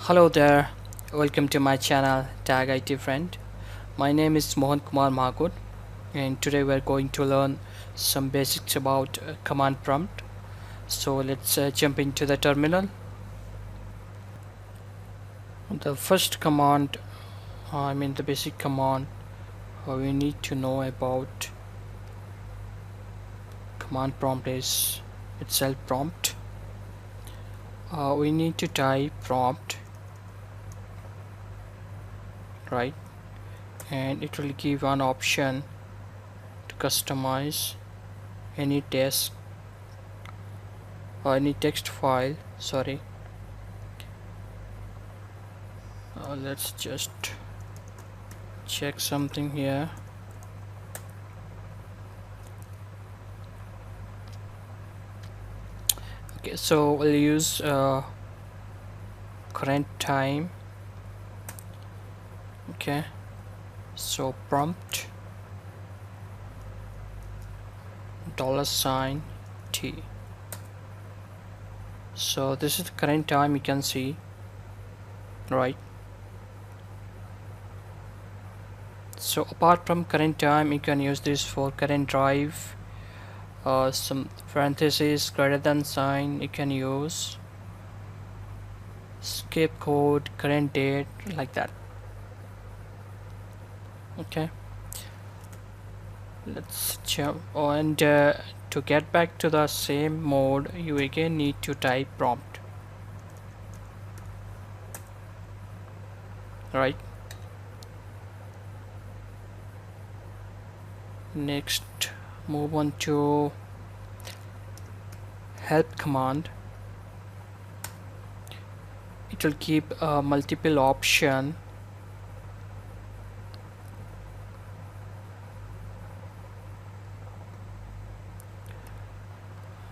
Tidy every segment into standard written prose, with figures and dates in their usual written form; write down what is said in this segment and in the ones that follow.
Hello there, welcome to my channel TagITfriend. My name is Mohan Kumar Mahakut, and today we're going to learn some basics about command prompt. So let's jump into the terminal. The first command, the basic command we need to know about command prompt is itself prompt. We need to type prompt, right? And it will give an option to customize any text or any text file. Let's just check something here. Okay, so we'll use current time. Okay, so prompt $T. So this is the current time, you can see, right? So apart from current time, you can use this for current drive, some parentheses, greater than sign you can use, skip code, current date, like that. Okay, let's jump and to get back to the same mode, you again need to type prompt, right? Next, move on to help command. It will keep multiple option.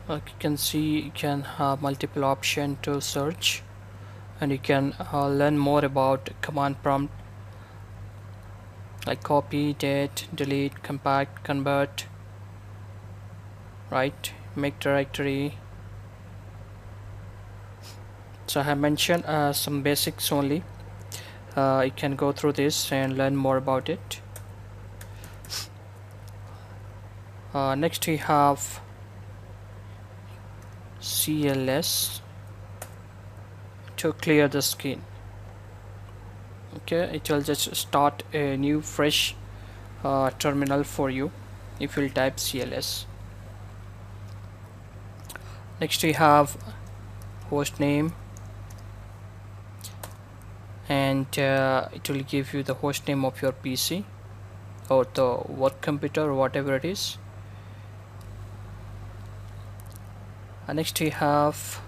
Like you can see, you can have multiple option to search, and you can learn more about command prompt, like copy, date, delete, compact, convert, right? Make directory. So I have mentioned some basics only. You can go through this and learn more about it. Next we have CLS to clear the screen. Okay, it will just start a new fresh terminal for you if you'll type CLS. Next we have host name, and it will give you the host name of your PC or the work computer or whatever it is. Next we have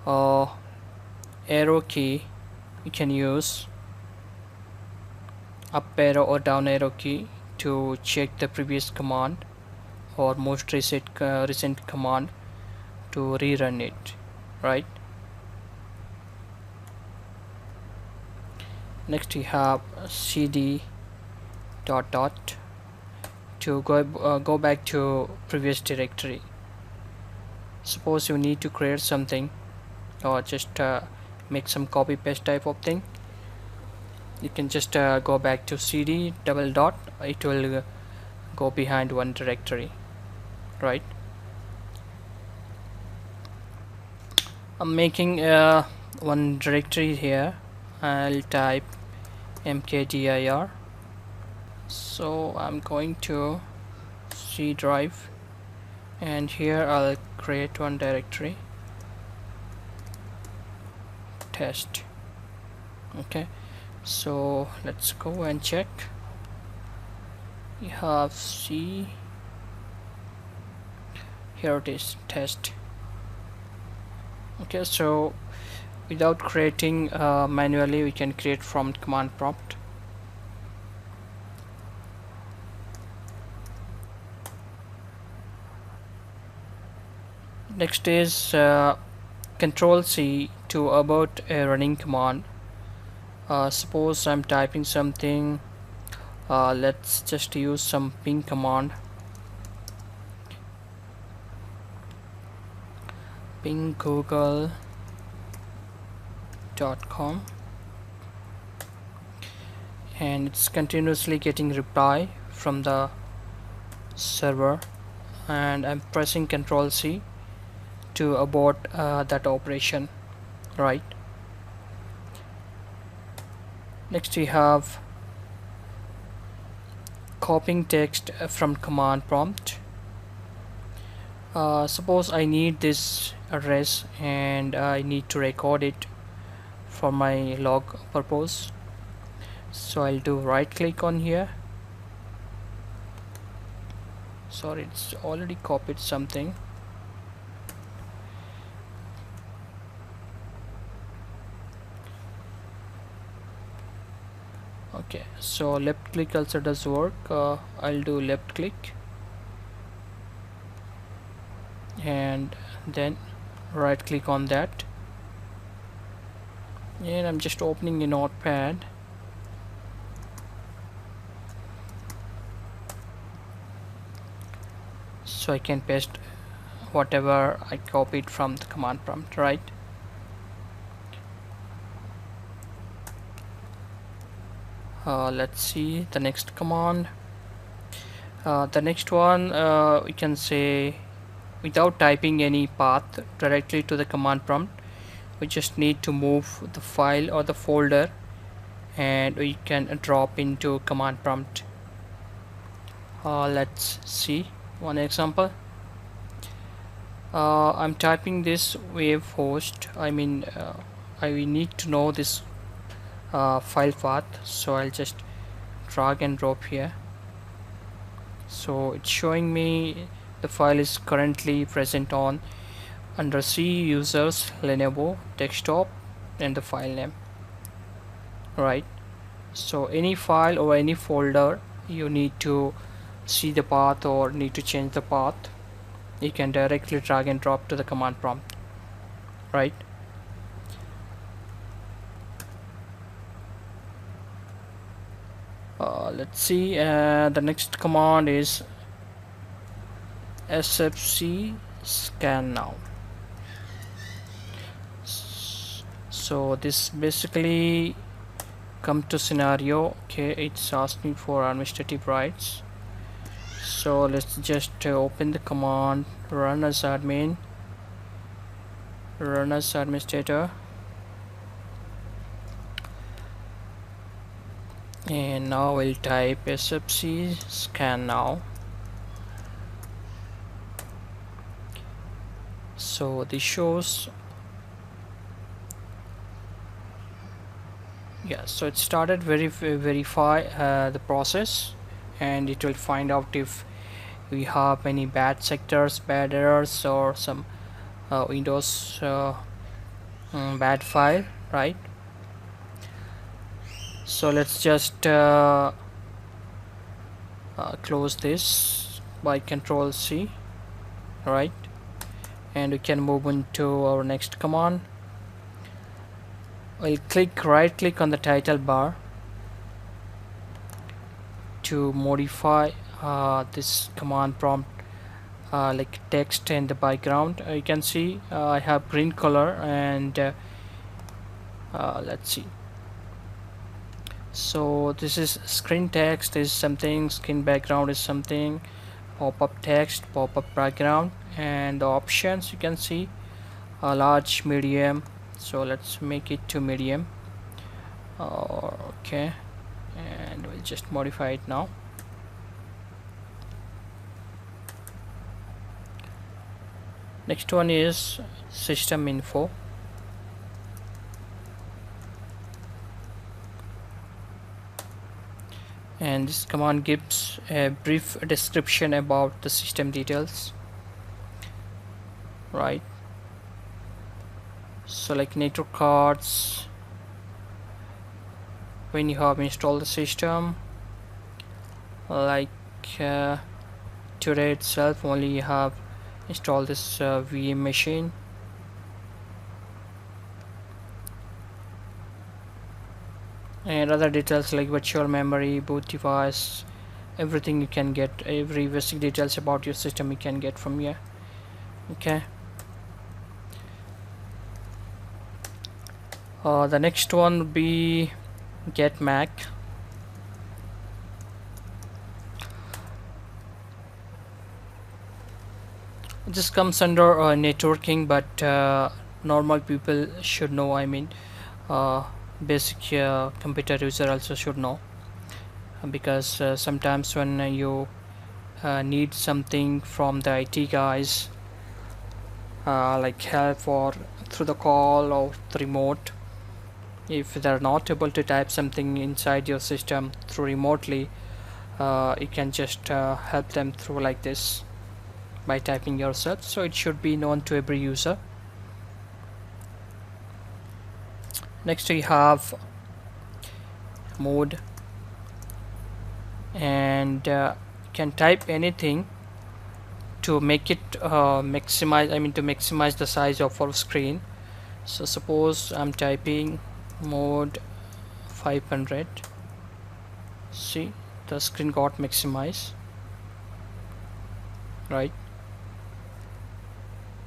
arrow key. You can use up arrow or down arrow key to check the previous command or most recent command to rerun it, right? Next we have cd dot dot to go back to previous directory. Suppose you need to create something or just make some copy paste type of thing, you can just go back to cd double dot. It will go behind one directory, right? I'm making one directory here. I'll type mkdir. So I'm going to C drive, and here I'll create one directory, test. Okay, so let's go and check. You have C, here it is, test. Okay, so without creating manually, we can create from command prompt. Next is Control C to abort a running command. Suppose I'm typing something, let's just use some ping command. Ping Google .com, and it's continuously getting reply from the server, and I'm pressing Ctrl C to abort that operation. Right, next we have copying text from command prompt. Suppose I need this address and I need to record it for my log purpose, so I'll do right click on here. Sorry, it's already copied something. Okay, so left click also does work. I'll do left click and then right click on that, and I'm just opening a notepad. So I can paste whatever I copied from the command prompt, right? Let's see the next command. The next one, we can say without typing any path directly to the command prompt, we just need to move the file or the folder and we can drop into command prompt. Let's see one example. I'm typing this wave host. I need to know this file path, so I'll just drag and drop here. So it's showing me the file is currently present on under C users Lenovo desktop and the file name, right? So any file or any folder you need to see the path or need to change the path, you can directly drag and drop to the command prompt, right? Let's see, the next command is sfc scan now. So this basically come to scenario. Okay, it's asking for administrative rights, so let's just open the command, run as admin, run as administrator, and now we'll type sfc scan now. So this shows, yeah, so it started verify the process, and it will find out if we have any bad sectors, bad errors, or some Windows bad file, right? So let's just close this by Control C, right? And we can move into our next command. I'll right click on the title bar to modify this command prompt like text in the background. You can see I have green color, and let's see. So this is screen text is something, screen background is something, pop-up text, pop-up background, and the options you can see large, medium. So let's make it to medium. Okay, and we'll just modify it now. Next one is system info. And this command gives a brief description about the system details, right? So like network cards, when you have installed the system, like today itself only you have installed this VM machine. And other details like virtual memory, boot device, everything you can get, every basic details about your system you can get from here. Okay, The next one would be get Mac. This comes under networking, but normal people should know. I mean, uh, basic computer user also should know, because sometimes when you need something from the IT guys, like help or through the call or the remote, if they're not able to type something inside your system through remotely, you can just help them through like this by typing yourself. So it should be known to every user. Next we have mode, and can type anything to make it maximize, I mean to maximize the size of our screen. So suppose I'm typing mode 500. See, the screen got maximized, right?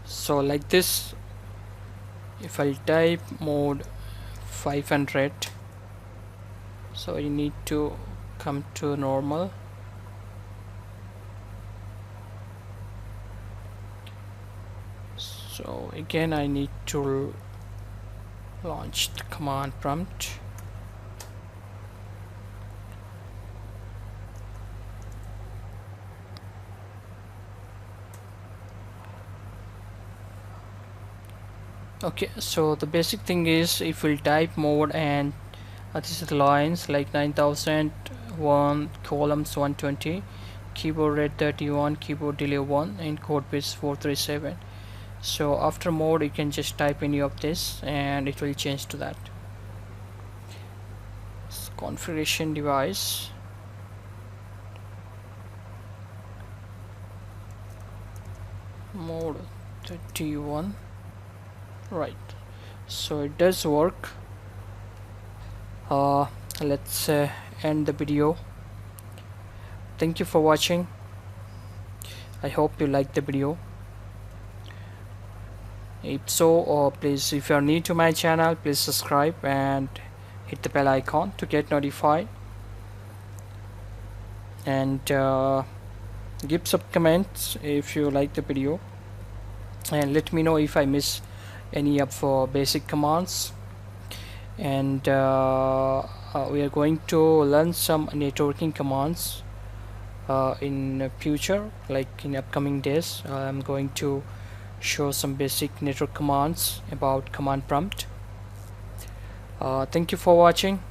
So like this, if I type mode 500, so you need to come to normal. So again I need to launch the command prompt. Okay, so the basic thing is, if we'll type mode and this is lines like 9001, columns 120, keyboard rate 31, keyboard delay 1, and code base 437. So after mode you can just type any of this and it will change to that. Configuration device, mode 31, right? So it does work. Let's end the video. Thank you for watching. I hope you liked the video. If so, please, if you are new to my channel, please subscribe and hit the bell icon to get notified, and give some comments if you like the video, and let me know if I miss any of basic commands. And we are going to learn some networking commands in future, like in upcoming days. I'm going to show some basic network commands about command prompt. Thank you for watching.